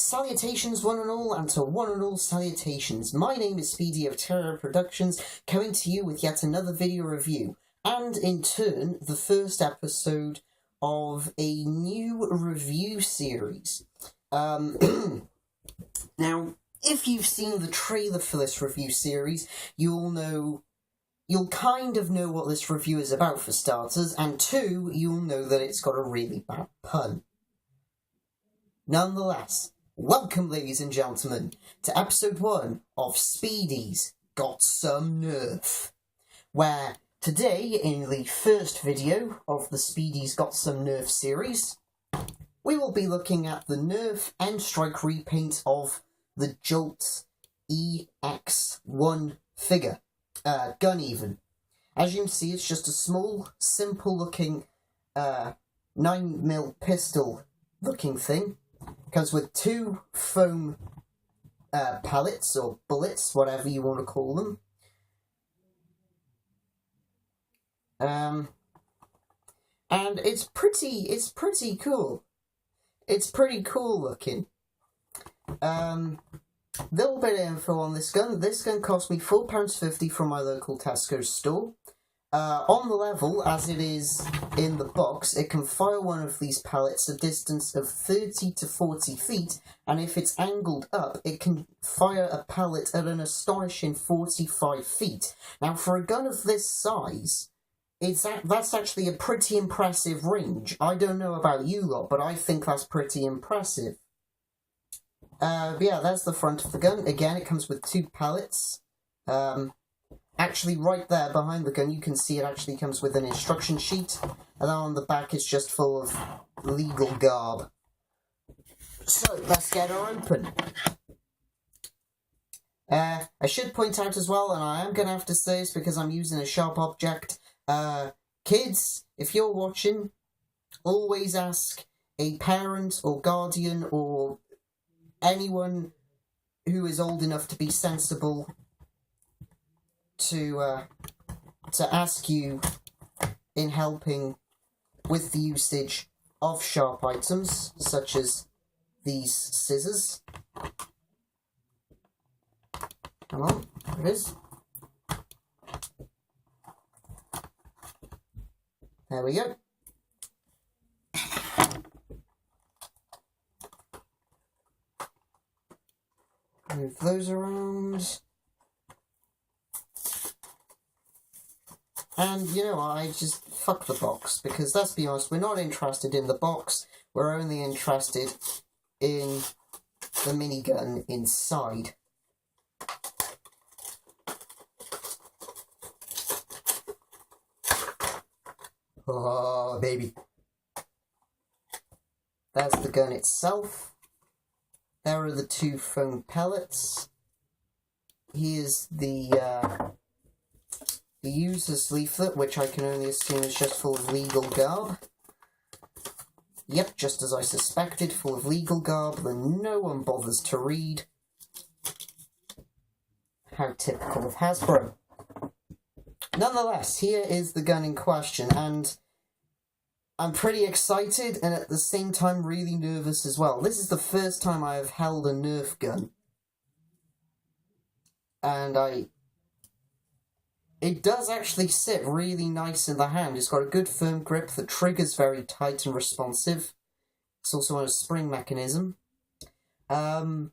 Salutations one and all, and to one and all salutations. My name is Speedy of Terror Productions, coming to you with yet another video review, and in turn, the first episode of a new review series. Now, if you've seen the trailer for this review series, you'll kind of know what this review is about for starters, and two, you'll know that it's got a really bad pun. Nonetheless, welcome, ladies and gentlemen, to episode 1 of Speedy's Got Some Nerf, where today, in the first video of the Speedy's Got Some Nerf series, we will be looking at the Nerf End Strike repaint of the Jolt EX1 figure, gun even. As you can see, it's just a small, simple-looking 9mm pistol-looking thing. Comes with 2 foam pellets, or bullets, whatever you want to call them. And it's pretty cool. It's pretty cool looking. Little bit of info on this gun. This gun cost me £4.50 from my local Tesco store. On the level, as it is in the box, it can fire one of these pellets a distance of 30 to 40 feet, and if it's angled up, it can fire a pellet at an astonishing 45 feet. Now, for a gun of this size, that's actually a pretty impressive range. I don't know about you lot, but I think that's pretty impressive. Yeah, there's the front of the gun. Again, it comes with 2 pellets. Actually, right there behind the gun, you can see it actually comes with an instruction sheet, and then on the back it's just full of legal garb. So, let's get her open. I should point out as well, and I am going to have to say this because I'm using a sharp object, kids, if you're watching, always ask a parent or guardian or anyone who is old enough to be sensible to ask you in helping with the usage of sharp items, such as these scissors. Come on, there it is. There we go. Move those around. And, you know, I just fuck the box, because let's be honest, we're not interested in the box, we're only interested in the minigun inside. Oh, baby. There's the gun itself. There are the 2 foam pellets. Here's the user's leaflet, which I can only assume is just full of legal garb. Yep, just as I suspected, full of legal garb that no one bothers to read. How typical of Hasbro. Nonetheless, here is the gun in question, and I'm pretty excited and at the same time really nervous as well. This is the first time I have held a Nerf gun. And it does actually sit really nice in the hand. It's got a good firm grip, the trigger's very tight and responsive. It's also on a spring mechanism. But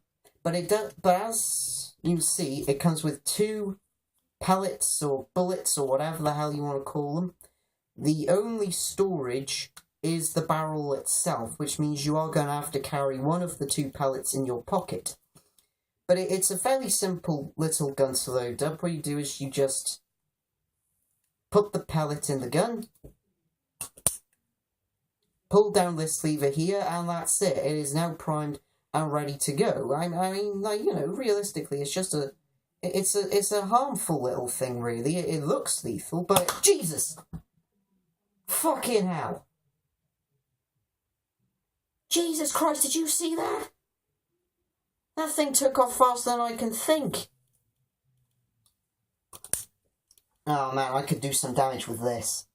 as you see, it comes with 2 pellets or bullets or whatever the hell you want to call them. The only storage is the barrel itself, which means you are going to have to carry one of the 2 pellets in your pocket. But it's a fairly simple little gun to load up. What you do is you just put the pellet in the gun, pull down this lever here, and that's it. It is now primed and ready to go. I mean, like, you know, realistically, it's just it's a harmful little thing, really. It looks lethal, but Jesus! Fucking hell! Jesus Christ, did you see that? That thing took off faster than I can think. Oh man, I could do some damage with this.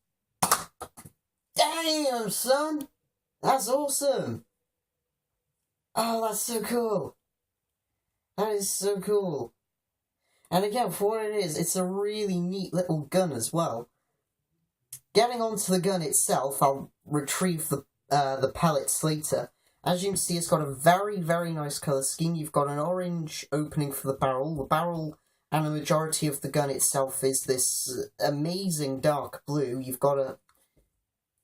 Damn, son! That's awesome! Oh, that's so cool. That is so cool. And again, for what it is, it's a really neat little gun as well. Getting onto the gun itself, I'll retrieve the pellets later. As you can see, it's got a very, very nice colour scheme. You've got an orange opening for the barrel. The barrel and the majority of the gun itself is this amazing dark blue. You've got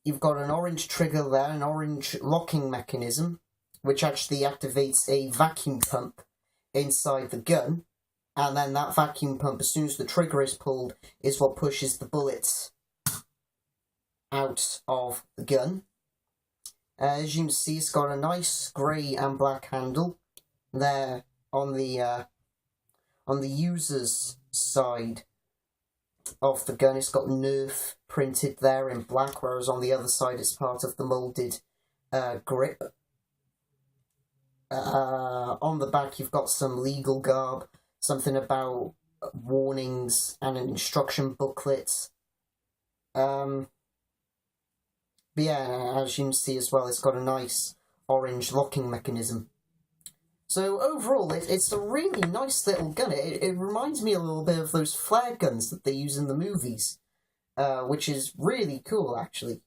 an orange trigger there, an orange locking mechanism, which actually activates a vacuum pump inside the gun. And then that vacuum pump, as soon as the trigger is pulled, is what pushes the bullets out of the gun. As you can see, it's got a nice grey and black handle there on the user's side of the gun. It's got Nerf printed there in black, whereas on the other side it's part of the moulded grip. On the back you've got some legal garb, something about warnings and an instruction booklet. But yeah, as you can see as well, it's got a nice orange locking mechanism. So overall, it's a really nice little gun. It reminds me a little bit of those flare guns that they use in the movies, which is really cool, actually.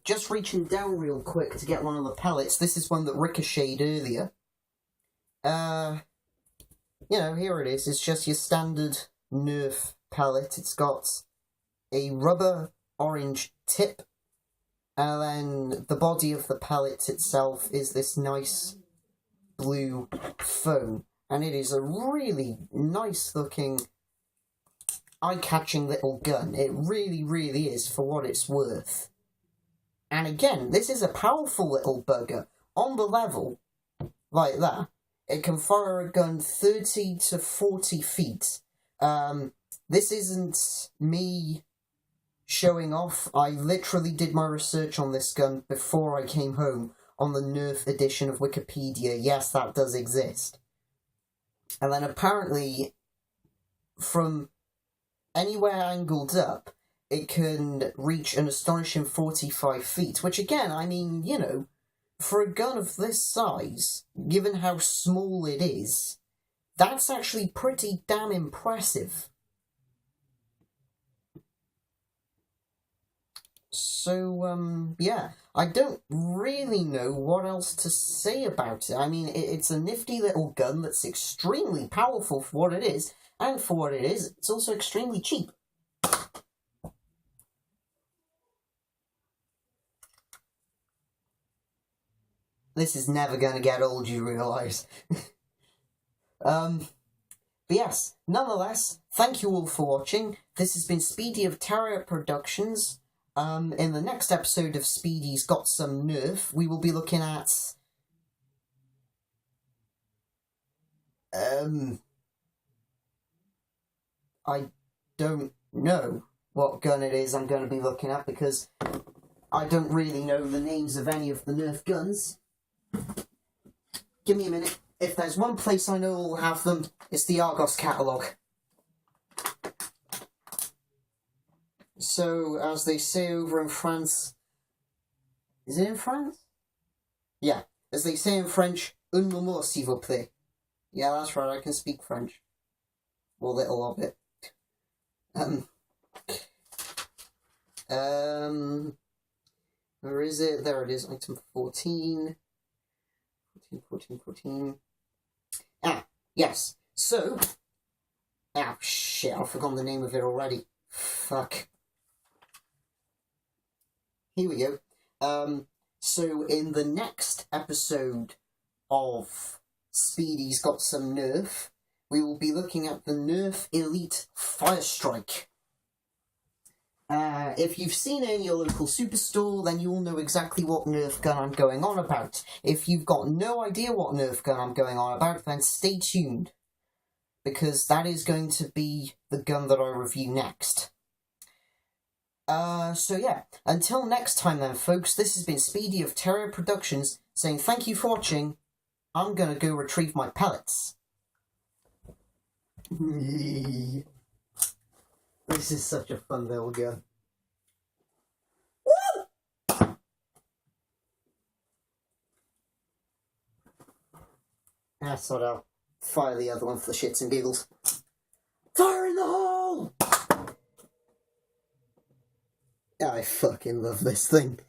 Just reaching down real quick to get one of the pellets. This is one that ricocheted earlier. You know, here it is. It's just your standard Nerf pellet. It's got a rubber orange tip, and then the body of the pellet itself is this nice blue foam, and it is a really nice looking, eye-catching little gun. It really, really is, for what it's worth. And again, this is a powerful little bugger. On the level, like that, it can fire a gun 30 to 40 feet. This isn't me showing off. I literally did my research on this gun before I came home on the Nerf edition of Wikipedia. Yes, that does exist. And then apparently, from anywhere angled up, it can reach an astonishing 45 feet, which again, I mean, you know, for a gun of this size, given how small it is, that's actually pretty damn impressive. So, yeah, I don't really know what else to say about it. I mean, it's a nifty little gun that's extremely powerful for what it is, and for what it is, it's also extremely cheap. This is never going to get old, you realise. But yes, nonetheless, thank you all for watching. This has been Speedy of Terror Productions. In the next episode of Speedy's Got Some Nerf, we will be looking at I don't know what gun it is I'm going to be looking at, because I don't really know the names of any of the Nerf guns. Give me a minute. If there's one place I know will have them, it's the Argos catalogue. So, as they say over in France... Is it in France? Yeah. As they say in French, un moment, s'il vous plaît. Yeah, that's right, I can speak French. Well, little of it. Where is it? There it is, item 14. 14. Ah, yes. So... Ah, shit, I've forgotten the name of it already. Fuck. Here we go. So in the next episode of Speedy's Got Some Nerf, we will be looking at the Nerf Elite Firestrike. If you've seen it in your local superstore, then you will know exactly what Nerf gun I'm going on about. If you've got no idea what Nerf gun I'm going on about, then stay tuned, because that is going to be the gun that I review next. So yeah, until next time then, folks, this has been Speedy of Terror Productions, saying thank you for watching. I'm gonna go retrieve my pellets. This is such a fun little gun. That's what I'll fire the other one for the shits and giggles. Fire in the hole! I fucking love this thing.